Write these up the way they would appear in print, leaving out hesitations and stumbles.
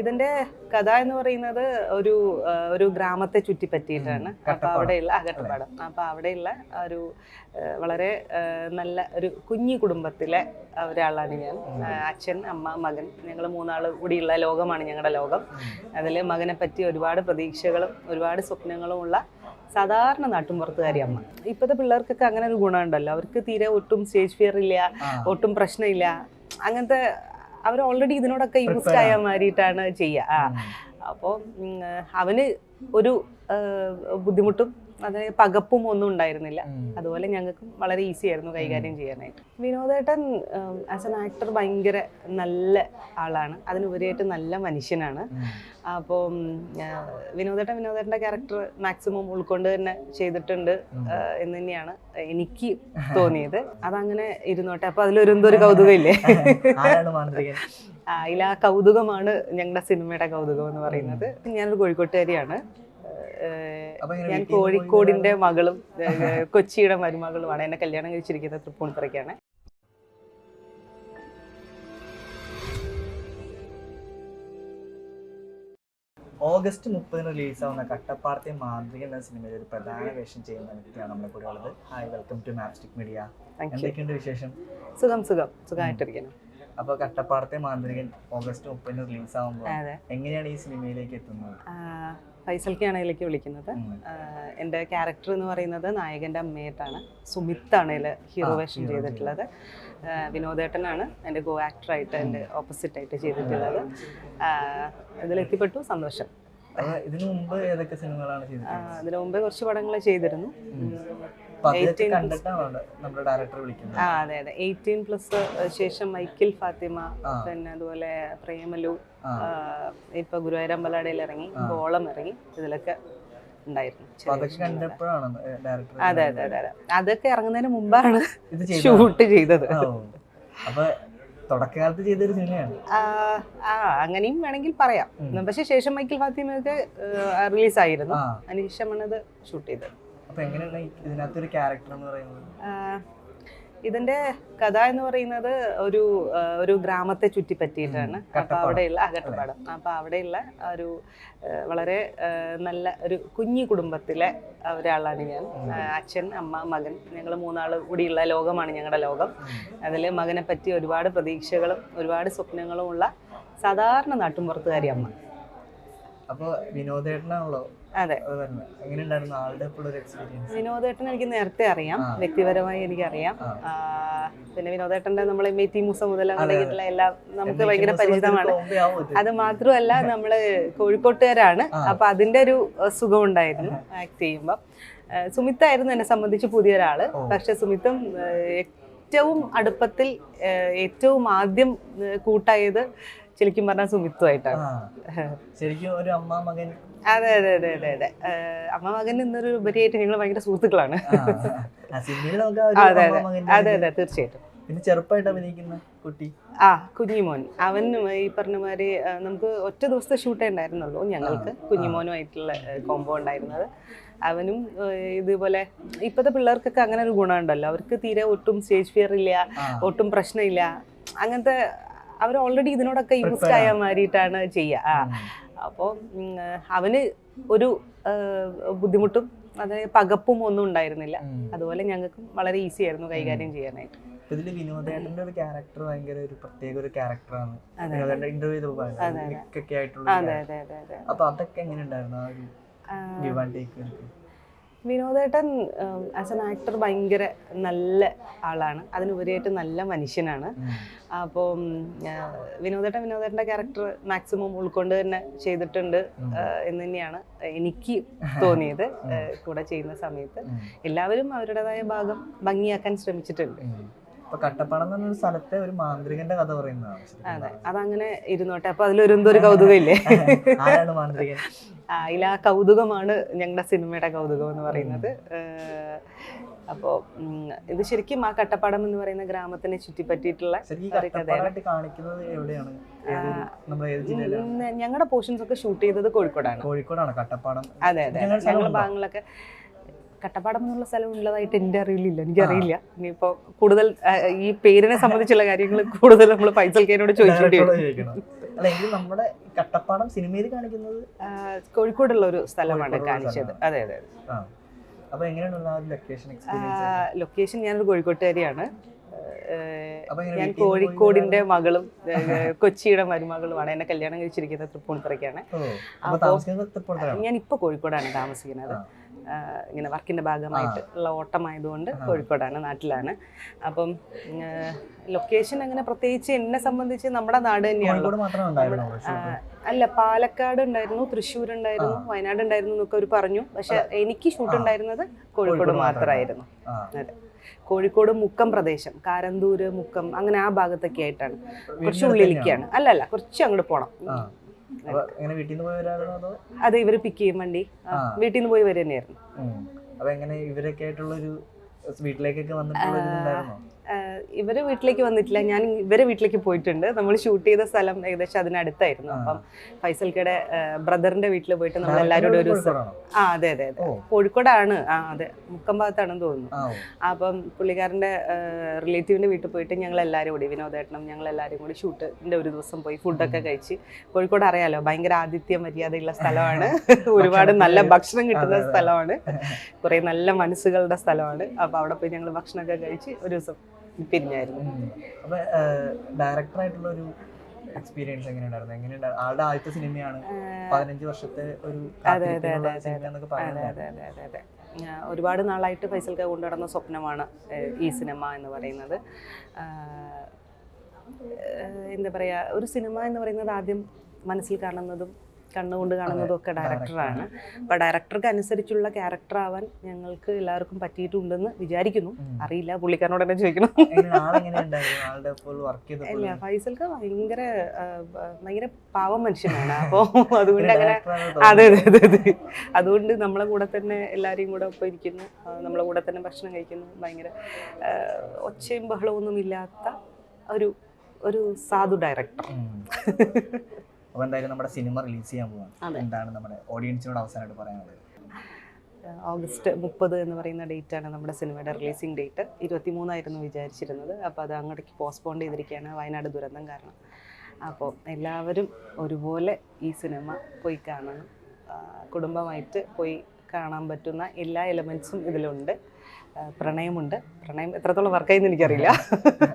ഇതിന്റെ കഥ എന്ന് പറയുന്നത് ഒരു ഗ്രാമത്തെ ചുറ്റിപ്പറ്റിയിട്ടാണ്. അപ്പൊ അവിടെയുള്ള കട്ടപ്പാടം. അപ്പൊ അവിടെയുള്ള ഒരു വളരെ നല്ല ഒരു കുഞ്ഞു കുടുംബത്തിലെ ഒരാളാണ് ഞാൻ. അച്ഛൻ, അമ്മ, മകൻ, ഞങ്ങൾ മൂന്നാള് കൂടിയുള്ള ലോകമാണ് ഞങ്ങളുടെ ലോകം. അതിൽ മകനെ പറ്റി ഒരുപാട് പ്രതീക്ഷകളും ഒരുപാട് സ്വപ്നങ്ങളും ഉള്ള സാധാരണ നാട്ടുമ്പുറത്തുകാരി അമ്മ. ഇപ്പോഴത്തെ പിള്ളേർക്കൊക്കെ അങ്ങനെ ഒരു ഗുണമുണ്ടല്ലോ, അവർക്ക് തീരെ ഒട്ടും സ്റ്റേജ് ഫിയർ ഇല്ല, ഒട്ടും പ്രശ്നമില്ല. അങ്ങനത്തെ അവർ ഓൾറെഡി ഇതിനോടൊക്കെ യൂസ്ഡ് ആയ മാറിയിട്ടാണ് ചെയ്യുക. അപ്പോൾ അവന് ഒരു ബുദ്ധിമുട്ടും അതായത് പകപ്പും ഒന്നും ഉണ്ടായിരുന്നില്ല. അതുപോലെ ഞങ്ങൾക്കും വളരെ ഈസി ആയിരുന്നു കൈകാര്യം ചെയ്യാനായിട്ട്. വിനോദേട്ടൻ ആസ് എൻ ആക്ടർ ഭയങ്കര നല്ല ആളാണ്, അതിനുപരിയായിട്ട് നല്ല മനുഷ്യനാണ്. അപ്പോൾ വിനോദേട്ടൻ്റെ ക്യാരക്ടർ മാക്സിമം ഉൾക്കൊണ്ട് തന്നെ ചെയ്തിട്ടുണ്ട് എന്ന് തന്നെയാണ് എനിക്ക് തോന്നിയത്. അതങ്ങനെ ഇരുന്നോട്ടെ. അപ്പൊ അതിലൊരു കൗതുകം ഇല്ലേ, അതിൽ ആ കൗതുകമാണ് ഞങ്ങളുടെ സിനിമയുടെ കൗതുകം എന്ന് പറയുന്നത്. ഞാനൊരു കോഴിക്കോട്ടുകാരിയാണ്. ഞാൻ കോഴിക്കോടിന്റെ മകളും കൊച്ചിയുടെ മരുമകളുമാണ്. എന്നെ കല്യാണം കഴിച്ചിരിക്കുന്നത് തൃപ്പൂണിത്തുറയ്ക്കാണ്. ഓഗസ്റ്റ് 30 റിലീസാവുന്ന കട്ടപ്പാടത്തെ മാന്ത്രികൻ എന്ന സിനിമയിൽ ഒരു പ്രധാന വേഷം ചെയ്യുന്ന വ്യക്തിയാണ് നമ്മുടെ കൂടെ ഉള്ളത്. Hi, welcome to Mapstic Media. എന്തൊക്കെയുണ്ട് വിശേഷം? സുഖമായിട്ടിരിക്കുന്നു. അപ്പൊ കട്ടപ്പാടത്തെ മാന്ത്രികൻ ഓഗസ്റ്റ് 30 റിലീസാവുമ്പോൾ എങ്ങനെയാണ് ഈ സിനിമയിലേക്ക് എത്തുന്നത്? ഫൈസൽക്കാണ് ഇതിലേക്ക് വിളിക്കുന്നത്. എൻ്റെ ക്യാരക്ടർ എന്ന് പറയുന്നത് നായകൻ്റെ അമ്മയായിട്ടാണ്. സുമിത്താണ് ഇതിൽ ഹീറോ വേഷം ചെയ്തിട്ടുള്ളത്. വിനോദേട്ടനാണ് എൻ്റെ കോ ആക്ടറായിട്ട് എൻ്റെ ഓപ്പോസിറ്റായിട്ട് ചെയ്തിട്ടുള്ളത്. ഇതിലെത്തിപ്പെട്ടു, സന്തോഷം. ഇതിനു മുമ്പ് ഏതൊക്കെ സിനിമകളാണ് ചെയ്തത്? അതിനു മുമ്പ് കുറച്ച് പടങ്ങൾ ചെയ്തിരുന്നു. അതെ, 18+ ശേഷം മൈക്കിൾ ഫാത്തിമ, പിന്നെ അതുപോലെ പ്രേമലു, ഇപ്പൊ ഗുരുവായൂരമ്പലടയിൽ ഇറങ്ങി, ഗോളം ഇറങ്ങി, ഇതിലൊക്കെ ഉണ്ടായിരുന്നു. അതെ, അതൊക്കെ ഇറങ്ങുന്നതിന് മുമ്പാണ് ഷൂട്ട് ചെയ്തത്. തുടക്കകാലത്ത് ചെയ്തൊരു സിനിമയാണ്. അങ്ങനെയും വേണമെങ്കിൽ പറയാം. പക്ഷെ ശേഷം മൈക്കിൾ ഫാത്തിമയൊക്കെ റിലീസായിരുന്നു. അതിനുശേഷമാണ് ഇത് ഷൂട്ട് ചെയ്തത്. ഇതിന്റെ കഥ എന്ന് പറയുന്നത് ഒരു ഗ്രാമത്തെ ചുറ്റിപ്പറ്റിയിട്ടാണ്. അപ്പൊ അവിടെയുള്ള കട്ടപ്പാടം. അപ്പൊ അവിടെയുള്ള ഒരു വളരെ നല്ല ഒരു കുഞ്ഞു കുടുംബത്തിലെ ഒരാളാണ് ഞാൻ. അച്ഛൻ, അമ്മ, മകൻ, ഞങ്ങൾ മൂന്നാള് കൂടിയുള്ള ലോകമാണ് ഞങ്ങളുടെ ലോകം. അതിൽ മകനെ പറ്റി ഒരുപാട് പ്രതീക്ഷകളും ഒരുപാട് സ്വപ്നങ്ങളും ഉള്ള സാധാരണ നാട്ടുമ്പുറത്തുകാരി അമ്മ. അപ്പൊ വിനോദേട്ടനാണല്ലോ. അതെ, വിനോദേട്ടൻ എനിക്ക് നേരത്തെ അറിയാം, വ്യക്തിപരമായി എനിക്കറിയാം. പിന്നെ വിനോദേട്ടന്റെ നമ്മളെ മെറ്റി മൂസ മുതൽ തുടങ്ങിയിട്ടുള്ള എല്ലാം നമുക്ക് ഭയങ്കര പരിചിതമാണ്. അത് മാത്രമല്ല നമ്മള് കോഴിക്കോട്ടുകാരാണ്. അപ്പൊ അതിന്റെ ഒരു സുഖം ഉണ്ടായിരുന്നു ആക്ട് ചെയ്യുമ്പോൾ. സുമിത്തായിരുന്നു എന്നെ സംബന്ധിച്ച് പുതിയൊരാള്. പക്ഷെ സുമിത്തും ഏറ്റവും അടുപ്പത്തിൽ ഏറ്റവും ആദ്യം കൂട്ടായത് ശരിക്കും പറഞ്ഞാൽ സുമിത്തുമായിട്ടാണ്. ശരിക്കും ഒരു അമ്മ മകൻ. അതെ, അമ്മ മകൻ എന്നൊരു ഉപരിയായിട്ട് ഞങ്ങൾ ഭയങ്കര സുഹൃത്തുക്കളാണ്. അതെ, തീർച്ചയായിട്ടും. പിന്നെ ചെറുപ്പമായിട്ട് അഭിനയിക്കുന്ന കുട്ടി, കുഞ്ഞിമോൻ. അവൻ ഈ പറഞ്ഞമാതിരി നമുക്ക് ഒറ്റ ദിവസത്തെ ഷൂട്ടേ ഉണ്ടായിരുന്നുള്ളൂ ഞങ്ങൾക്ക്. കുഞ്ഞിമോനുമായിട്ടുള്ള കോംബോ ഉണ്ടായിരുന്നത്. അവനും ഇതുപോലെ ഇപ്പോഴത്തെ പിള്ളേർക്കൊക്കെ അങ്ങനെ ഒരു ഗുണമുണ്ടല്ലോ, അവർക്ക് തീരെ ഒട്ടും സ്റ്റേജ് ഫിയർ ഇല്ല, ഒട്ടും പ്രശ്നമില്ല. അങ്ങനത്തെ അവർ ഓൾറെഡി ഇതിനോടൊക്കെ യൂസ്ഡ് ആയ മാറിയിട്ടാണ് ചെയ്യുക. അപ്പോൾ അവന് ഒരു ബുദ്ധിമുട്ടും അതായത് പകപ്പും ഒന്നും ഉണ്ടായിരുന്നില്ല. അതുപോലെ ഞങ്ങൾക്കും വളരെ ഈസി ആയിരുന്നു കൈകാര്യം ചെയ്യാനായിട്ട്. ഇതില് വിനോദേട്ടന്റെ ഒരു ക്യാരക്ടർ ഭയങ്കര ഒരു പ്രത്യേക ഒരു ക്യാരക്ടറാണ്. ഇന്റർവ്യൂ അപ്പൊ അതൊക്കെ എങ്ങനെ ഉണ്ടായിരുന്നു? വിനോദേട്ടൻ ആസ് എൻ ആക്ടർ ഭയങ്കര നല്ല ആളാണ്, അതിനുപരിയായിട്ട് നല്ല മനുഷ്യനാണ്. അപ്പോൾ വിനോദേട്ടൻ്റെ ക്യാരക്ടർ മാക്സിമം ഉൾക്കൊണ്ട് തന്നെ ചെയ്തിട്ടുണ്ട് എന്ന് തന്നെയാണ് എനിക്ക് തോന്നിയത്. കൂടെ ചെയ്യുന്ന സമയത്ത് എല്ലാവരും അവരുടേതായ ഭാഗം ഭംഗിയാക്കാൻ ശ്രമിച്ചിട്ടുണ്ട്. കട്ടപ്പാടം എന്ന് പറഞ്ഞ സ്ഥലത്തെ ഒരു മാന്ത്രികന്റെ കഥ പറയുന്നതാണ്. അതെ, അതങ്ങനെ ഇരുന്നോട്ടെ. അപ്പൊ അതിലൊരു കൗതുകം ഇല്ലേ, അതിൽ ആ കൗതുകമാണ് ഞങ്ങളുടെ സിനിമയുടെ കൗതുകം എന്ന് പറയുന്നത്. അപ്പോൾ ഇത് ശരിക്കും ആ കട്ടപ്പാടം എന്ന് പറയുന്ന ഗ്രാമത്തിനെ ചുറ്റിപ്പറ്റിയിട്ടുള്ള ഞങ്ങളുടെ പോർഷൻസ് ഒക്കെ ഷൂട്ട് ചെയ്തത് കോഴിക്കോടാണ്. കട്ടപ്പാടം. അതെ, ഞങ്ങളുടെ ഭാഗങ്ങളൊക്കെ കട്ടപ്പാടം എന്നുള്ള സ്ഥലം ഉള്ളതായിട്ട് എൻ്റെ അറിവിലില്ല, എനിക്കറിയില്ല. ഇനിയിപ്പോൾ കൂടുതൽ ഈ പേരിനെ സംബന്ധിച്ചുള്ള കാര്യങ്ങൾ കൂടുതൽ നമ്മൾ ഫൈസൽ കെയോട് ചോദിക്കേണ്ടി വരും. അല്ല എങ്കിലും നമ്മുടെ കട്ടപ്പാടം സിനിമയിൽ കാണിക്കുന്നത് കോഴിക്കോടുള്ള ഒരു സ്ഥലമാണ് കോഴിക്കോടുള്ള കാണിച്ചത്. സ്ഥലമാണ്. അതെ അതെ. ആ അപ്പൊ എങ്ങനെയുള്ള ലൊക്കേഷൻ എക്സ്പീരിയൻസ്? ലൊക്കേഷൻ ഞാനൊരു കോഴിക്കോട്ടുകാരിയാണ്. അപ്പൊ എങ്ങനെ ഞാൻ വീട്ടിൽ നിന്ന് പോയി കോഴിക്കോടിന്റെ മകളും കൊച്ചിയുടെ മരുമകളുമാണ്. എന്നെ കല്യാണം കഴിച്ചിരിക്കുന്നത് തൃപ്പൂണിത്തുറയ്ക്കാണ്. അപ്പൊ താമസിക്കുന്നത് തൃപ്പൂണിത്തുറയാണ്? ഞാൻ ഇപ്പോൾ കോഴിക്കോടാണ് താമസിക്കുന്നത്. ഇങ്ങനെ വർക്കിന്റെ ഭാഗമായിട്ട് ഉള്ള ഓട്ടമായതുകൊണ്ട് കോഴിക്കോടാണ്, നാട്ടിലാണ്. അപ്പം ലൊക്കേഷൻ അങ്ങനെ പ്രത്യേകിച്ച് എന്നെ സംബന്ധിച്ച് നമ്മുടെ നാട് തന്നെയാണ്. കോഴിക്കോട് മാത്രമേ ഉണ്ടായിരുന്നുള്ളൂ അല്ല, പാലക്കാട് ഉണ്ടായിരുന്നു, തൃശ്ശൂർ ഉണ്ടായിരുന്നു, വയനാട് ഉണ്ടായിരുന്നു എന്നൊക്കെ അവർ പറഞ്ഞു. പക്ഷെ എനിക്ക് ഷൂട്ട് ഉണ്ടായിരുന്നത് കോഴിക്കോട് മാത്രമായിരുന്നു. അതെ, കോഴിക്കോട് മുക്കം പ്രദേശം, കാരന്തൂര്, മുക്കം, അങ്ങനെ ആ ഭാഗത്തൊക്കെ ആയിട്ടാണ്. കുറച്ച് ഉള്ളിലേക്കാണ്. അല്ല, കുറച്ച് അങ്ങോട്ട് പോണം. വീട്ടിൽ നിന്ന് പോയി വരാറുണ്ടോ അതോ? അതെ, ഇവര് പിക്ക് ചെയ്യും വണ്ടി. വീട്ടിൽ നിന്ന് പോയി വരെ തന്നെയായിരുന്നു. അപ്പൊ എങ്ങനെ ഇവരൊക്കെ ആയിട്ടുള്ളൊരു വീട്ടിലേക്കൊക്കെ വന്നിട്ടുണ്ടായിരുന്നോ? ഇവര് വീട്ടിലേക്ക് വന്നിട്ടില്ല, ഞാൻ ഇവരെ വീട്ടിലേക്ക് പോയിട്ടുണ്ട്. നമ്മൾ ഷൂട്ട് ചെയ്ത സ്ഥലം ഏകദേശം അതിനടുത്തായിരുന്നു. അപ്പം ഫൈസൽക്കയുടെ ബ്രദറിന്റെ വീട്ടിൽ പോയിട്ട് നമ്മൾ എല്ലാവരും ഒരു ദിവസം. അതെ അതെ അതെ, കോഴിക്കോടാണ്. അതെ, മുക്കം ഭാഗത്താണെന്ന് തോന്നുന്നു. അപ്പം പുള്ളിക്കാരന്റെ റിലേറ്റീവിന്റെ വീട്ടിൽ പോയിട്ട് ഞങ്ങൾ എല്ലാവരും കൂടി, വിനോദേട്ടനും ഞങ്ങൾ എല്ലാവരും കൂടി ഷൂട്ടിന്റെ ഒരു ദിവസം പോയി ഫുഡൊക്കെ കഴിച്ച്. കോഴിക്കോട് അറിയാലോ, ഭയങ്കര ആതിഥ്യ മര്യാദയുള്ള സ്ഥലമാണ്. ഒരുപാട് നല്ല ഭക്ഷണം കിട്ടുന്ന സ്ഥലമാണ്, കുറെ നല്ല മനസ്സുകളുടെ സ്ഥലമാണ്. അപ്പൊ അവിടെ പോയി ഞങ്ങൾ ഭക്ഷണമൊക്കെ കഴിച്ച് ഒരു ദിവസം പിരിഞ്ഞായിരുന്നു. അപ്പൊ ഡയറക്ടർ ആയിട്ടുള്ള ഒരു എക്സ്പീരിയൻസ് എങ്ങനെയുണ്ടായിരുന്നു? എങ്ങനെയുണ്ടായിരുന്നു? ആളുടെ ആദ്യത്തെ സിനിമയാണ്, 15 വർഷത്തെ ഒരു സിനിമ എന്നൊക്കെ പറയുന്നത്. അതെ, ഒരുപാട് നാളായിട്ട് ഫൈസൽക്ക കൊണ്ടു നടന്ന സ്വപ്നമാണ് ഈ സിനിമ എന്ന് പറയുന്നത്. എന്താ പറയാ, ഒരു സിനിമ എന്ന് പറയുന്നത് ആദ്യം മനസ്സിൽ കാണുന്നതും കണ്ണുകൊണ്ട് കാണുന്നതും ഒക്കെ ഡയറക്ടറാണ്. അപ്പൊ ഡയറക്ടർക്ക് അനുസരിച്ചുള്ള ക്യാരക്ടർ ആവാൻ ഞങ്ങൾക്ക് എല്ലാവർക്കും പറ്റിയിട്ടുണ്ടെന്ന് വിചാരിക്കുന്നു. അറിയില്ല, പുള്ളിക്കാരനോട് തന്നെ ചോദിക്കണം. അല്ല, ഫൈസൽക്ക ഭയങ്കര പാവം മനുഷ്യനാണ്. അപ്പൊ അതുകൊണ്ട് അങ്ങനെ അതെ, അതുകൊണ്ട് നമ്മളെ കൂടെ തന്നെ എല്ലാവരെയും കൂടെ ഒപ്പം ഇരിക്കുന്നു, നമ്മളെ കൂടെ തന്നെ ഭക്ഷണം കഴിക്കുന്നു. ഭയങ്കര ഒച്ചയും ബഹളവും ഒന്നും ഇല്ലാത്ത ഒരു സാധു ഡയറക്ടർ. അപ്പോൾ എന്തായാലും നമ്മുടെ സിനിമ റിലീസ് ചെയ്യാൻ പോവാണ്. എന്താണ് നമ്മുടെ ഓഡിയൻസിനോട് അവസാനമായിട്ട് പറയാനുള്ളത്? ഓഗസ്റ്റ് 30 എന്ന് പറയുന്ന ഡേറ്റാണ് നമ്മുടെ സിനിമയുടെ റിലീസിങ് ഡേറ്റ്. 23 വിചാരിച്ചിരുന്നത്. അപ്പോൾ അത് അങ്ങോട്ടേക്ക് പോസ്റ്റ്പോൺ ചെയ്തിരിക്കുകയാണ്, വയനാട് ദുരന്തം കാരണം. അപ്പോൾ എല്ലാവരും ഒരുപോലെ ഈ സിനിമ പോയി കാണണം. കുടുംബമായിട്ട് പോയി കാണാൻ പറ്റുന്ന എല്ലാ എലമെൻസും ഇതിലുണ്ട്. പ്രണയമുണ്ട്. പ്രണയം എത്രത്തോളം വർക്കായെന്ന് എനിക്കറിയില്ല.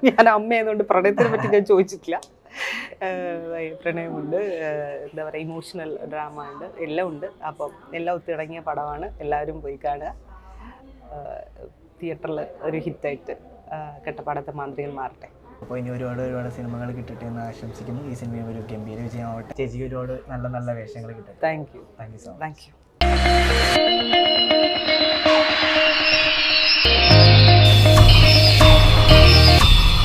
ഞാൻ അമ്മയായതുകൊണ്ട് പ്രണയത്തിനെ പറ്റി ഞാൻ ചോദിച്ചിട്ടില്ല. പ്രണയമുണ്ട്, എന്താ പറയുക, ഇമോഷണൽ ഡ്രാമ ഉണ്ട്, എല്ലാം ഉണ്ട്. അപ്പം എല്ലാം ഒത്തിണങ്ങിയ പടമാണ്. എല്ലാവരും പോയി കാണുക. തിയേറ്ററിൽ ഒരു ഹിറ്റായിട്ട് കട്ടപ്പാടത്തെ മാന്ത്രികൻ മാറട്ടെ. അപ്പോൾ ഇനി ഒരുപാട് സിനിമകൾ കിട്ടട്ടെ എന്ന് ആശംസിക്കുന്നു. ഈ സിനിമയും ഒരു ഗംഭീര വിജയമാവട്ടെ. ചേച്ചിക്ക് ഒരുപാട് നല്ല വേഷങ്ങൾ കിട്ടട്ടെ. Thank you so much. Thank you.